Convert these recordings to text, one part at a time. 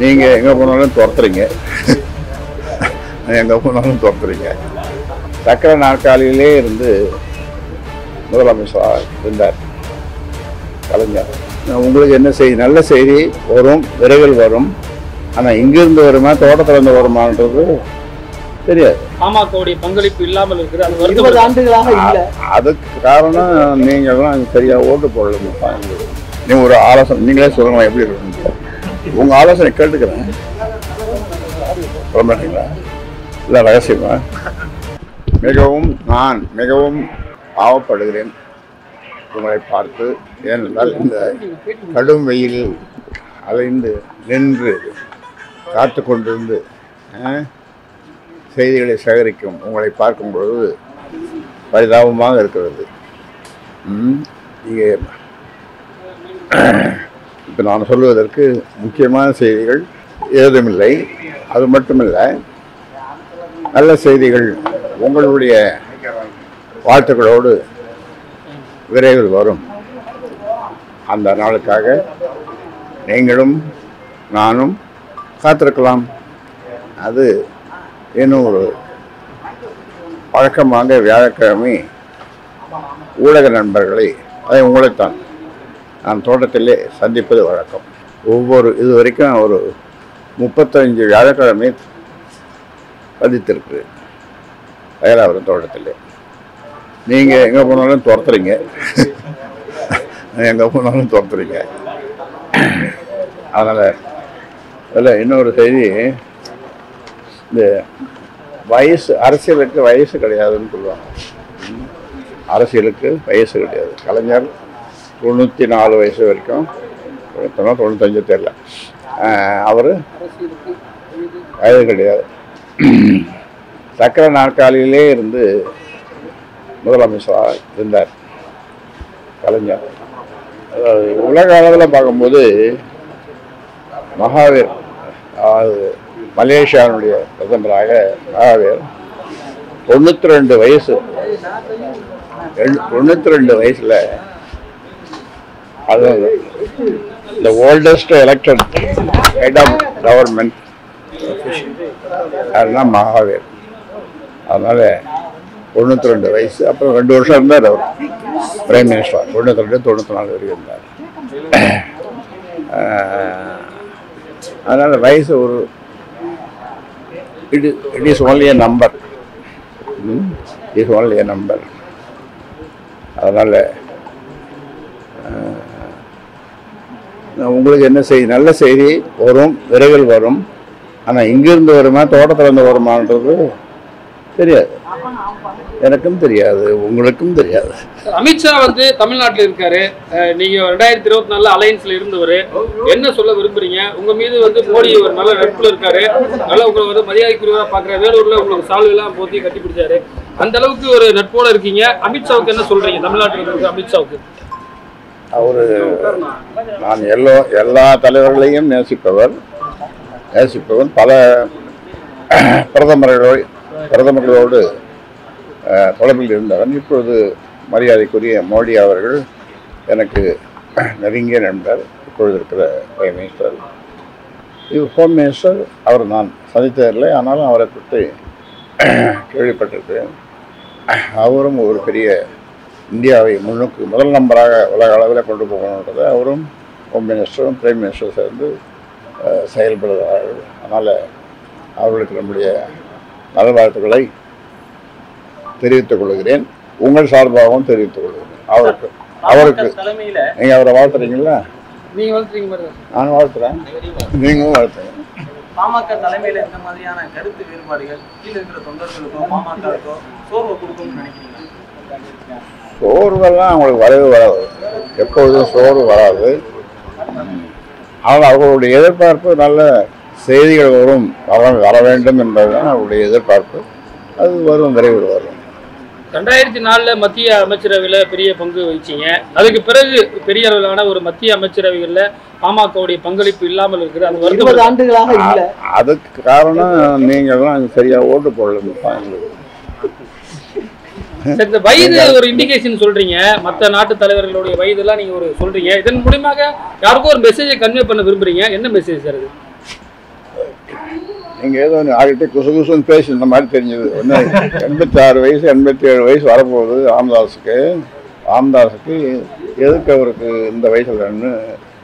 நீங்கள் எங்கே போனாலும் துரத்துறீங்க, எங்கே போனாலும் துரத்துறீங்க. சக்கர நாற்காலியிலே இருந்து முதலமைச்சர் இருந்தார் கலைஞர். உங்களுக்கு என்ன செய்தி? நல்ல செய்தி வரும், விரைவில் வரும். ஆனால் இங்கிருந்து வருமா தோட்டத்திலிருந்து வருமானது தெரியாது. பாமகவுடைய பங்களிப்பு இல்லாமல் இருக்குது. அது 20 ஆண்டுகளாக இல்லை. அதுக்கு காரணம் நீங்கள்லாம் சரியாக ஓட்டு போடல. நீங்கள் ஒரு ஆலோசனை நீங்களே சொல்லுங்களா எப்படி இருக்கணும்? உங்கள் ஆலோசனை கேட்டுக்கிறேன். சொல்ல மாட்டீங்களா? இல்லை ரகசியமா? நான் மிகவும் பாவப்படுகிறேன் உங்களை பார்த்து. ஏனென்றால் இந்த கடும் வெயிலில் அலைந்து நின்று காத்து கொண்டிருந்து செய்திகளை சேகரிக்கும் உங்களை பார்க்கும் பொழுது பரிதாபமாக இருக்கிறது. இங்கே இப்போ நான் சொல்வதற்கு முக்கியமான செய்திகள் ஏதுமில்லை. அது மட்டுமில்லை, நல்ல செய்திகள் உங்களுடைய வாழ்த்துக்களோடு விரைவில் வரும். அந்த நாளுக்காக நீங்களும் நானும் காத்திருக்கலாம். அது இன்னும் ஒரு வழக்கமாக வியாழக்கிழமை ஊடக நண்பர்களை, அதை உங்களைத்தான் நான் தோட்டத்திலே சந்திப்பது வழக்கம். இது வரைக்கும் ஒரு 35 வியாழக்கிழமை சந்தித்திருக்கு அயலாவரம் தோட்டத்திலே. நீங்கள் எங்கே போனாலும் துரத்துறீங்க, எங்கே போனாலும் துரத்துறீங்க. அதனால் அதில் இன்னொரு செய்தி, இந்த வயசு, அரசியலுக்கு வயசு கிடையாதுன்னு சொல்லுவாங்க. அரசியலுக்கு வயசு கிடையாது. கலைஞர் 94 வயசு வரைக்கும், 95 தெரியல, அவர் வயது கிடையாது. சக்கர நாற்காலியிலே இருந்து முதலமைச்சராக இருந்தார் கலைஞர். உலக அளவில் பார்க்கும்போது மகாவீர், அதாவது மலேசியாவுடைய பிரதமராக மகாவீர் 92 வயசு, 92 வயசில் அது the oldest elected head of government அதுதான் மகாவீர். அதனால் 92 வயசு. அப்புறம் 2 வருஷம் இருந்தார் அவர் பிரைம் மினிஸ்டர். 92-94 வரைக்கும் இருந்தார். அதனால் வயசு ஒரு it is only a number. It is only a number. அதனால் உங்களுக்கு என்ன செய்தி? நல்ல செய்தி வரும், விரைவில் வரும். ஆனால் இங்கிருந்து வருமா தோட்டத்திலிருந்து வருமானது தெரியாது. எனக்கும் தெரியாது, உங்களுக்கும் தெரியாது. அமித்ஷா தமிழ்நாட்டில் இருக்காரு. நீங்க 2024 அலையன்ஸ்ல இருந்தவர். என்ன சொல்ல விரும்புறீங்க? உங்க மீது மோடி ஒரு நல்ல நட்புல இருக்காரு. நல்லா உங்களை மரியாதைக்குரியவரா பாக்குற. வேலூர்ல உங்களுக்கு சால்வை எல்லாம் போத்தி கட்டி பிடிச்சாரு. அந்த அளவுக்கு ஒரு நட்போட இருக்கீங்க. அமித்ஷாவுக்கு என்ன சொல்றீங்க? தமிழ்நாட்டில் இருக்க அமித்ஷாவுக்கு அவரு, நான் எல்லா தலைவர்களையும் நேசிப்பவர். பல பிரதமர்களோடு தொடர்பில் இருந்தவன். இப்பொழுது மரியாதைக்குரிய மோடி அவர்கள் எனக்கு நெருங்கிய நண்பர். இப்பொழுது இருக்கிற பிரைம் மினிஸ்டர், ஹோம் மினிஸ்டர். அவர் நான் சந்தித்ததில்லை, ஆனாலும் அவரை பற்றி கேள்விப்பட்டிருக்கிறேன். அவரும் ஒரு பெரிய இந்தியாவை முன்னுக்கு முதல் நம்பராக உலக அளவில் கொண்டு போகணுன்றது அவரும் ஹோம் மினிஸ்டரும் பிரைம் மினிஸ்டரும் சேர்ந்து செயல்படுகிறார்கள். அதனால் அவர்களுக்கு நம்முடைய நல்வாழ்த்துக்களை தெரிவித்துக் கொள்கிறேன். உங்கள் சார்பாகவும் தெரிவித்துக் கொள்கிறேன். அவருக்கு நீங்கள் அவரை வாழ்த்துறீங்களா? நீங்க வாழ்த்துறீங்க, நான் வாழ்த்துறேன், நீங்களும் வாழ்த்துறேன். பாமக தலைமையில் இந்த மாதிரியான கருத்து வேறுபாடுகள் கீழே இருக்கிற தொண்டர்களுக்கும் பாமகவுக்கும் சோர்வை கொடுக்கும்னு நினைக்கிறீங்களா? சோர்வெல்லாம் அவங்களுக்கு வரவே வராது. எப்பொழுதும் சோர்வு வராது. ஆனால் அவர்களுடைய எதிர்பார்ப்பு நல்ல செய்திகள் வர வேண்டும் என்பதுதான் அவருடைய எதிர்பார்ப்பு. அது வரும், விரைவில் வரும். 2004 மத்திய அமைச்சரவையில் பெரிய பங்கு வகிச்சிங்க. அதுக்கு பிறகு பெரிய அளவிலான ஒரு மத்திய அமைச்சரவைகளில் பாமகவுடைய பங்களிப்பு இல்லாமல் இருக்குது. அது 20 ஆண்டுகளாக இல்லை. அதுக்கு காரணம் நீங்கள்லாம் சரியாக ஓட்டு போடல. இந்த வயது ஒரு இண்டிகேஷன் சொல்றீங்க. மற்ற நாட்டு தலைவர்களுடைய வயதெல்லாம் நீங்க ஒரு சொல்றீங்க. இதன் மூலமாக யாருக்கும் ஒரு மெசேஜை கன்வே பண்ண விரும்புறீங்க. என்ன மெசேஜ் சார் இது? நீங்கள் ஏதோ ஆகிட்டு குசு குசுன்னு பேசி இந்த மாதிரி தெரிஞ்சது ஒன்று 86 வயசு 87 வயசு வரப்போகுது ராமதாஸுக்கு எதுக்கு அவருக்கு இந்த வயசுலன்னு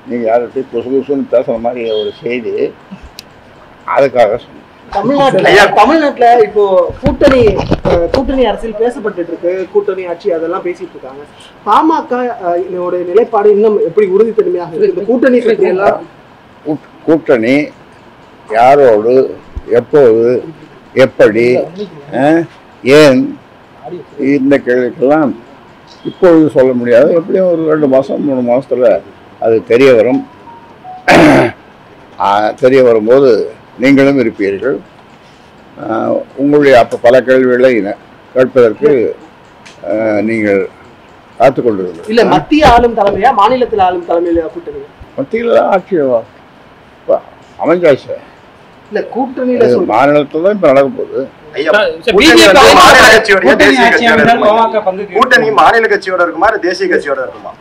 நீங்கள் யார்கிட்டையும் குசு குசுன்னு பேசுகிற மாதிரி ஒரு செய்தி அதுக்காக தமிழ்நாட்டுல இப்போ கூட்டணி அரசியல் பேசப்பட்டு இருக்கு. கூட்டணி ஆட்சி அதெல்லாம் பேசிட்டு இருக்காங்க. பாமக நிலைப்பாடு இன்னும் எப்படி உறுதித்தன்மையாக இருக்கு? கூட்டணி பற்றி எல்லாம் கூட்டணி யாரோடு எப்போது எப்படி ஏன் இந்த கேள்விக்கெல்லாம் இப்பொழுது சொல்ல முடியாது. எப்படியும் ஒரு 2 மாதம் 3 மாதத்தில் அது தெரிய வரும். தெரிய வரும்போது நீங்களும் இருப்பீர்கள். உங்களுடைய அப்போ பல கேள்விகளை கேட்பதற்கு நீங்கள் காத்துக்கொண்டிருந்தீர்கள். இல்லை, மத்திய ஆளும் தலைமையா மாநிலத்தில் ஆளும் தலைமையில கூட்டணி? மத்தியில் ஆட்சி அமைஞ்சாச்சு. இல்லை, கூட்டணியில மாநிலத்தில் தான் இப்போ நடக்க போகுது. கூட்டணி மாநில கட்சியோட இருக்குமா தேசிய கட்சியோட இருக்குமா?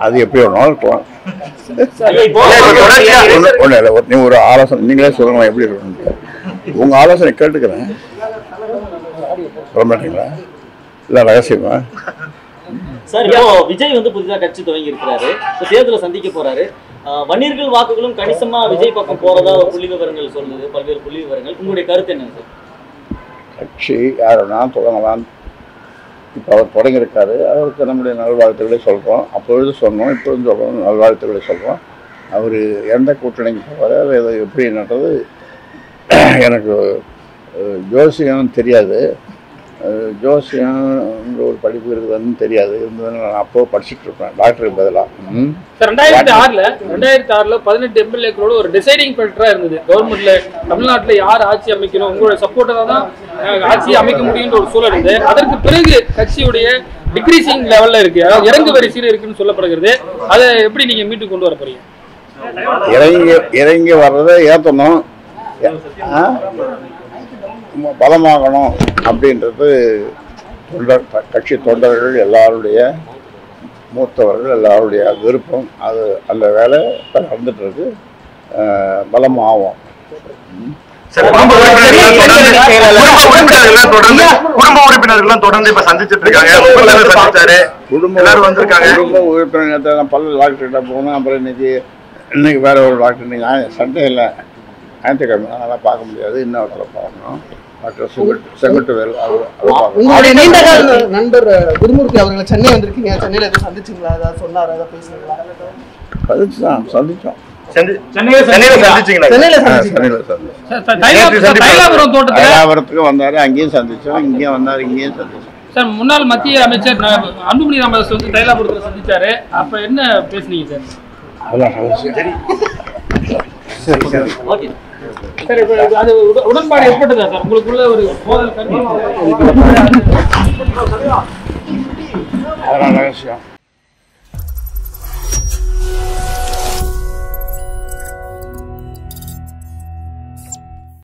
அது எப்படி வேணாலும் இருக்கலாம். ஒன்றும் இல்லை, நீ ஒரு ஆலோசனை நீங்களே சொல்லுங்க எப்படி இருக்கணும். உங்கள் ஆலோசனை கேட்டுக்கிறேன். சொல்ல மாட்டீங்களா? இல்லை ரகசியமா? சார், இப்போ விஜய் வந்து புதிதாக கட்சி துவங்கி இருக்கிறாரு. இப்போ தேர்தலை சந்திக்க போறாரு. வன்னியர்கள் வாக்குகளும் கணிசமா விஜய் பக்கம் போறதா புள்ளி விவரங்கள் சொல்லுது, பல்வேறு புள்ளி விவரங்கள். உங்களுடைய கருத்து என்ன சார்? கட்சி யாருன்னா தொடங்கலாம். இப்போ அவர் தொடங்கியிருக்காரு. அவருக்கு நம்முடைய நல்வாழ்த்துக்களை சொல்கிறோம். அப்பொழுது சொன்னோம், இப்பொழுது சொல்கிறோம், நல்வாழ்த்துக்களை சொல்கிறோம். அவர் எந்த கூட்டணிக்கு போவார், அது எப்படின்றது எனக்கு ஜோசியம் தெரியாது. ஜோசியம் ஒரு படிப்பு இருக்குதுன்னு தெரியாது. இருந்ததுன்னு நான் அப்போ படிச்சுட்டு இருப்பேன் டாக்டருக்கு பதிலாக. 2006 18 எம்எல்ஏக்களோட ஒரு டிசைடிங் ஃபேக்டரா இருந்தது. கவர்மெண்ட்ல தமிழ்நாட்டுல யார் ஆட்சி அமைக்கணும், உங்களோட சப்போர்ட்டா தான் ஆட்சி அமைக்க முடியும்ன்ற ஒரு சூழல் இருந்து அதற்கு பிறகு கட்சியுடைய டிக்ரீசிங் லெவல்ல இருக்கு, அதாவது இறங்கு வரிசையில் இருக்குன்னு சொல்லப்படுகிறது. அதை எப்படி நீங்க மீட்டு கொண்டு வர போறீங்க? இறங்கி வர்றதை ஏற்றணும், பலமாகணும் அப்படின்றது கட்சி தொண்டர்கள் எல்லாருடைய மூத்தவர்கள் எல்லாருடைய விருப்பம். அது அந்த வேலை இப்போ நடந்துட்டு இருக்கு. பலமாகும். குடும்ப உறுப்பினர்கள் தொடர்ந்து இப்ப சந்திச்சுட்டு இருக்காங்க. குடும்ப உறுப்பினர் பல டாக்டர்கிட்ட போகணும். அப்புறம் இன்னைக்கு வேற ஒரு டாக்டர் சண்டே இல்லை, ஞாயிற்றுக்கிழமை அதெல்லாம் பார்க்க முடியாது. இன்னொருத்தர பார்க்கணும். டாக்டர் செங்குட்டுவேல். உங்களுடைய நீண்ட கால நண்பர் குருமூர்த்தி அவர்களை சென்னை வந்திருக்கீங்க. சென்னையில் எதுவும் சந்திச்சிங்களா? ஏதாவது சொன்னார், ஏதாவது பேசுனீங்களா? சந்திச்சோம். தைலாபுரத்துக்கு வந்தாரு, அங்கேயும் சந்திச்சோம். இங்கேயும் வந்தாரு, இங்கேயும் சந்திச்சோம். சார், முன்னாள் மத்திய அமைச்சர் அன்புமணி ராமதாஸ் வந்து தைலாபுரத்தில் சந்திச்சாரு. அப்ப என்ன பேசுனீங்க சார்? சரி, அது உடன்பாடு ஏற்பட்டதா சார் உங்களுக்குள்ள ஒரு மோதல்? அதெல்லாம் ரகசியம்.